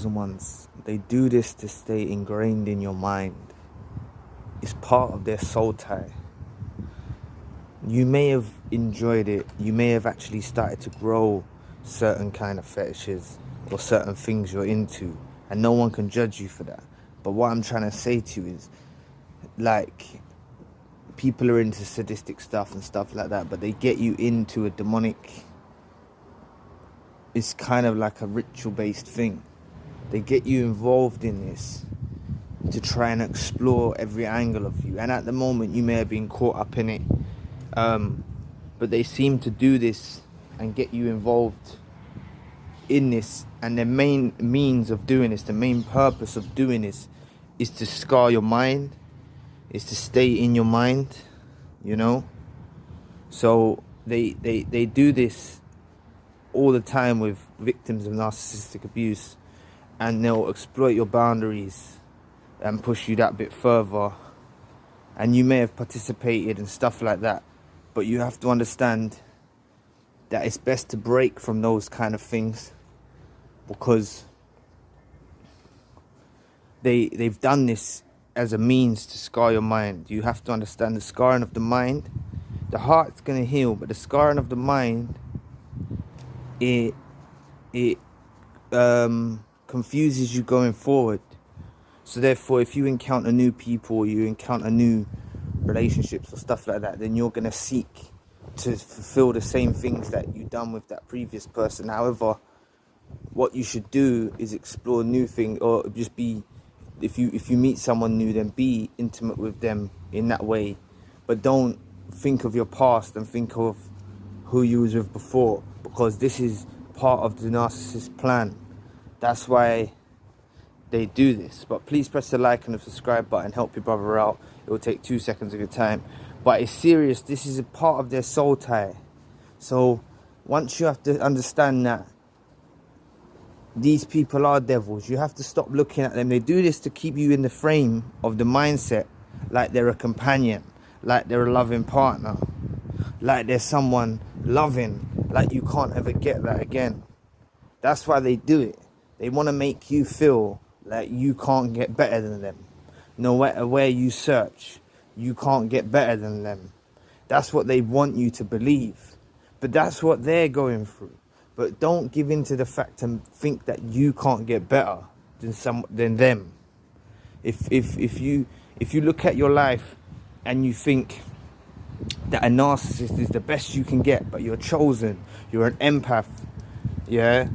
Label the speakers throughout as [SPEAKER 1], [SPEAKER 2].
[SPEAKER 1] ones, they do this to stay ingrained in your mind. It's part of their soul tie. You may have enjoyed it. You may have actually started to grow certain kind of fetishes or certain things you're into, and no one can judge you for that. But what I'm trying to say to you is, like, people are into sadistic stuff and stuff like that, but they get you into a demonic, it's kind of like a ritual based thing. They get you involved in this to try and explore every angle of you, and at the moment you may have been caught up in it, but they seem to do this and get you involved in this, and their main means of doing this, the main purpose of doing this, is to scar your mind, is to stay in your mind, you know. So they do this all the time with victims of narcissistic abuse, and they'll exploit your boundaries and push you that bit further, and you may have participated in stuff like that, but you have to understand that it's best to break from those kind of things, because they've done this as a means to scar your mind. You have to understand the scarring of the mind. The heart's going to heal, but the scarring of the mind, it confuses you going forward. So therefore, if you encounter new people, you encounter new relationships or stuff like that, then you're going to seek to fulfill the same things that you've done with that previous person. However, what you should do is explore new things, or just be, if you meet someone new, then be intimate with them in that way, but don't think of your past and think of who you was with before, because this is part of the narcissist plan. That's why they do this. But please press the like and the subscribe button, help your brother out. It will take 2 seconds of your time, but it's serious. This is a part of their soul tie. So once you have to understand that these people are devils, you have to stop looking at them. They do this to keep you in the frame of the mindset like they're a companion, like they're a loving partner, like they're someone loving, like you can't ever get that again. That's why they do it. They want to make you feel like you can't get better than them. No matter where you search, you can't get better than them. That's what they want you to believe. But that's what they're going through. But don't give in to the fact and think that you can't get better than them. If you look at your life and you think that a narcissist is the best you can get, but you're chosen, you're an empath, yeah,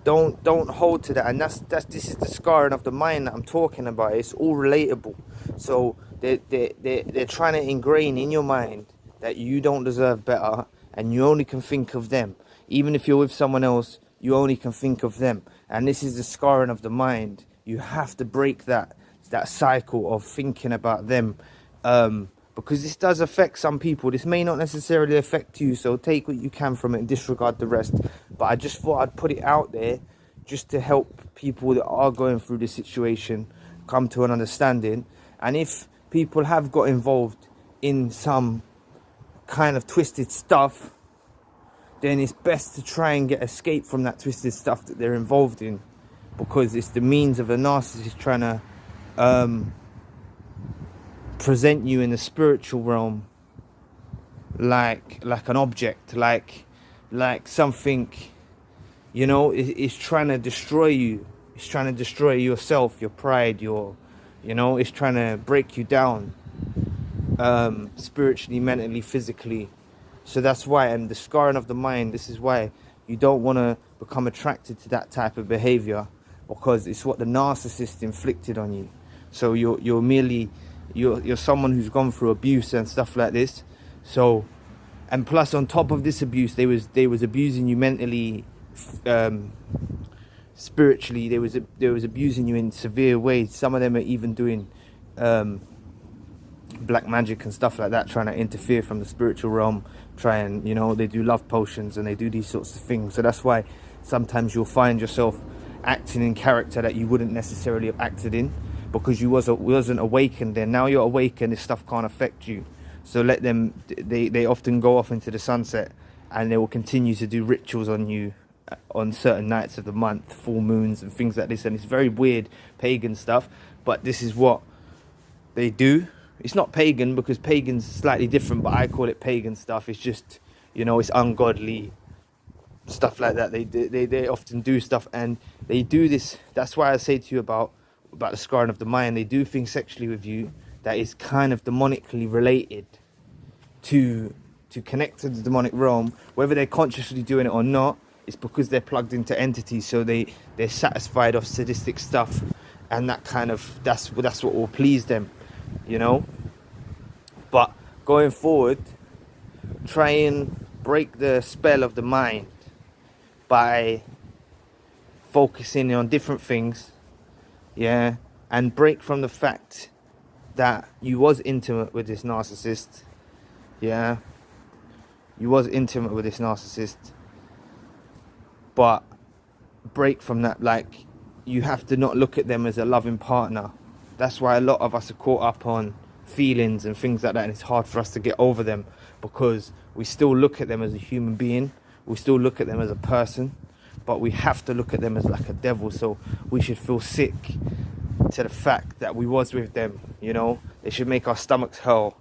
[SPEAKER 1] don't hold to that. And this is the scarring of the mind that I'm talking about. It's all relatable. So they're trying to ingrain in your mind that you don't deserve better, and you only can think of them. Even if you're with someone else, you only can think of them. And this is the scarring of the mind. You have to break that cycle of thinking about them, because this does affect some people. This may not necessarily affect you, so take what you can from it and disregard the rest. But I just thought I'd put it out there just to help people that are going through this situation come to an understanding. And if people have got involved in some kind of twisted stuff, then it's best to try and get escape from that twisted stuff that they're involved in, because it's the means of a narcissist trying to present you in the spiritual realm like an object, like something, you know. It's trying to destroy you. It's trying to destroy yourself, your pride, it's trying to break you down, spiritually, mentally, physically. So that's why, and the scarring of the mind, this is why you don't want to become attracted to that type of behavior, because it's what the narcissist inflicted on you. So you're someone who's gone through abuse and stuff like this. So, and plus on top of this abuse, they was abusing you mentally, spiritually. They was abusing you in severe ways. Some of them are even doing black magic and stuff like that, trying to interfere from the spiritual realm, they do love potions and they do these sorts of things. So that's why sometimes you'll find yourself acting in character that you wouldn't necessarily have acted in, because you wasn't awakened then. Now you're awakened, this stuff can't affect you. So let them, they often go off into the sunset, and they will continue to do rituals on you on certain nights of the month, full moons and things like this, and it's very weird pagan stuff, but this is what they do. It's not pagan, because pagan's slightly different, but I call it pagan stuff. It's just, you know, it's ungodly stuff like that. They often do stuff, and they do this. That's why I say to you about the scarring of the mind. They do things sexually with you that is kind of demonically related to connect to the demonic realm. Whether they're consciously doing it or not, it's because they're plugged into entities, so they're satisfied of sadistic stuff, and that kind of that's what will please them, you know. But going forward, try and break the spell of the mind by focusing on different things, yeah, and break from the fact that you was intimate with this narcissist, yeah, you was intimate with this narcissist, but break from that. Like, you have to not look at them as a loving partner. That's why a lot of us are caught up on feelings and things like that, and it's hard for us to get over them, because we still look at them as a human being, we still look at them as a person, but we have to look at them as like a devil. So we should feel sick to the fact that we was with them, you know. They should make our stomachs hurl.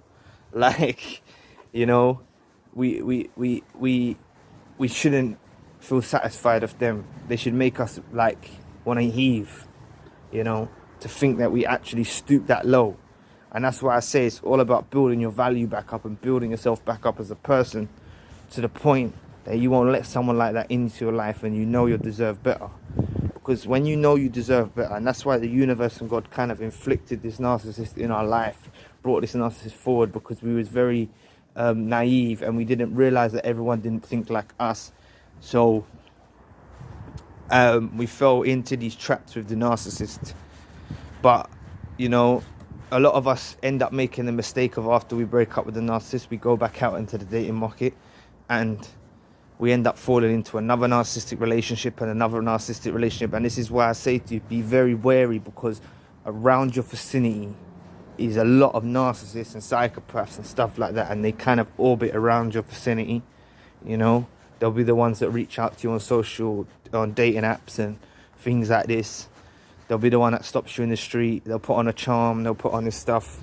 [SPEAKER 1] Like, you know, we shouldn't feel satisfied of them. They should make us like want to heave, you know, to think that we actually stoop that low. And that's why I say it's all about building your value back up and building yourself back up as a person, to the point that you won't let someone like that into your life, and you know you deserve better. Because when you know you deserve better, and that's why the universe and God kind of inflicted this narcissist in our life, brought this narcissist forward, because we was very naive, and we didn't realize that everyone didn't think like us. So we fell into these traps with the narcissist. But, you know, a lot of us end up making the mistake of, after we break up with the narcissist, we go back out into the dating market, and we end up falling into another narcissistic relationship and another narcissistic relationship. And this is why I say to you, be very wary, because around your vicinity is a lot of narcissists and psychopaths and stuff like that, and they kind of orbit around your vicinity, you know. They'll be the ones that reach out to you on dating apps and things like this. They'll be the one that stops you in the street. They'll put on a charm. They'll put on this stuff.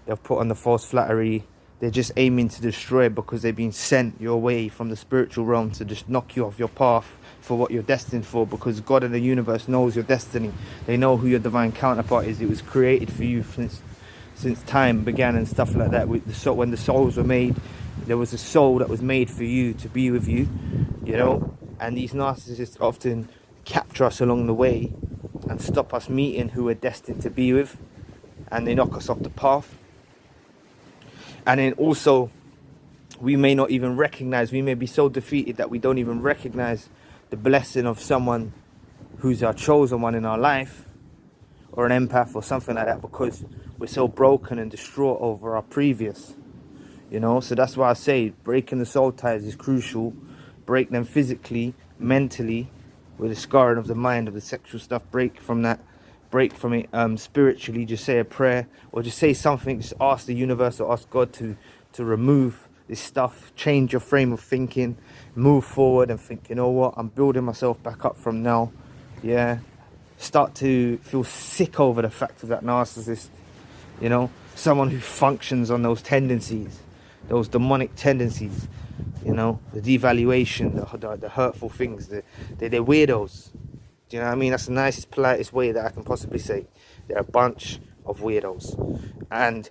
[SPEAKER 1] They'll put on the false flattery. They're just aiming to destroy, because they've been sent your way from the spiritual realm to just knock you off your path for what you're destined for, because God and the universe knows your destiny. They know who your divine counterpart is. It was created for you since time began and stuff like that. When the souls were made, there was a soul that was made for you, to be with you, you know. And these narcissists often capture us along the way and stop us meeting who we're destined to be with, and they knock us off the path. And then also, we may not even recognize, we may be so defeated that we don't even recognize the blessing of someone who's our chosen one in our life, or an empath or something like that, because we're so broken and distraught over our previous, you know. So that's why I say breaking the soul ties is crucial. Break them physically, mentally, with the scarring of the mind, of the sexual stuff. Break from that, break from it spiritually. Just say a prayer, or just say something. Just ask the universe or ask God to remove this stuff. Change your frame of thinking, move forward and think, you know what, I'm building myself back up from now. Yeah, start to feel sick over the fact of that narcissist, you know, someone who functions on those tendencies, those demonic tendencies, you know, the devaluation, the hurtful things. They're weirdos. Do you know what I mean? That's the nicest, politest way that I can possibly say. They're a bunch of weirdos. And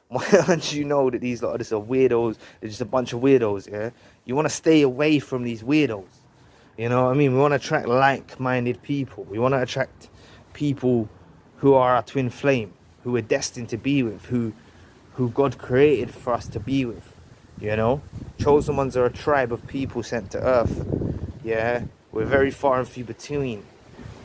[SPEAKER 1] once you know that these lot are just weirdos, they're just a bunch of weirdos, yeah, you want to stay away from these weirdos. You know what I mean? We want to attract like-minded people. We want to attract people who are our twin flame, who we're destined to be with, who God created for us to be with. You know, chosen ones are a tribe of people sent to earth. Yeah, we're very far and few between,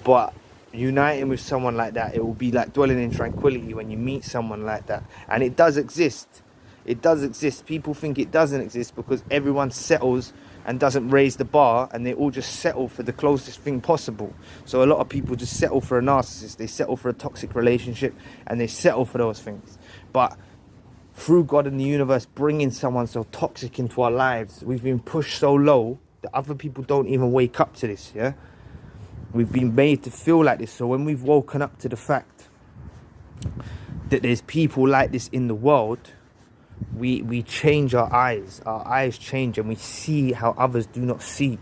[SPEAKER 1] but uniting with someone like that, it will be like dwelling in tranquility when you meet someone like that. And it does exist. It does exist. People think it doesn't exist because everyone settles and doesn't raise the bar, and they all just settle for the closest thing possible. So a lot of people just settle for a narcissist. They settle for a toxic relationship, and they settle for those things. But through God and the universe bringing someone so toxic into our lives, we've been pushed so low The other people don't even wake up to this, yeah? We've been made to feel like this. So when we've woken up to the fact that there's people like this in the world, we change our eyes. Our eyes change and we see how others do not see.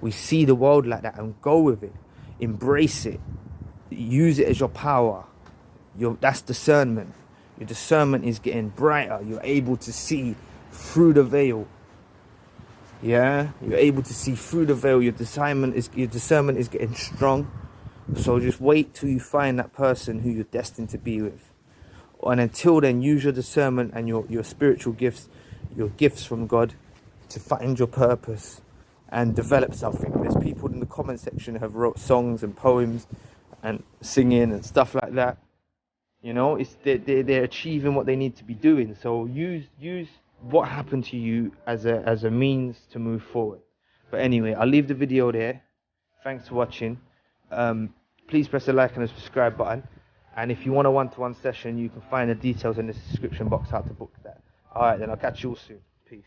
[SPEAKER 1] We see the world like that and go with it. Embrace it. Use it as your power. That's discernment. Your discernment is getting brighter. You're able to see through the veil. Yeah, you're able to see through the veil. Your discernment is getting strong. So just wait till you find that person who you're destined to be with. And until then, use your discernment and your spiritual gifts, your gifts from God, to find your purpose and develop something. There's people in the comment section who have wrote songs and poems and singing and stuff like that. You know, they're achieving what they need to be doing. So use what happened to you as a means to move forward. But anyway, I'll leave the video there. Thanks for watching. Please press the like and the subscribe button. And if you want a one-to-one session, you can find the details in the description box how to book that. Alright, then I'll catch you all soon. Peace.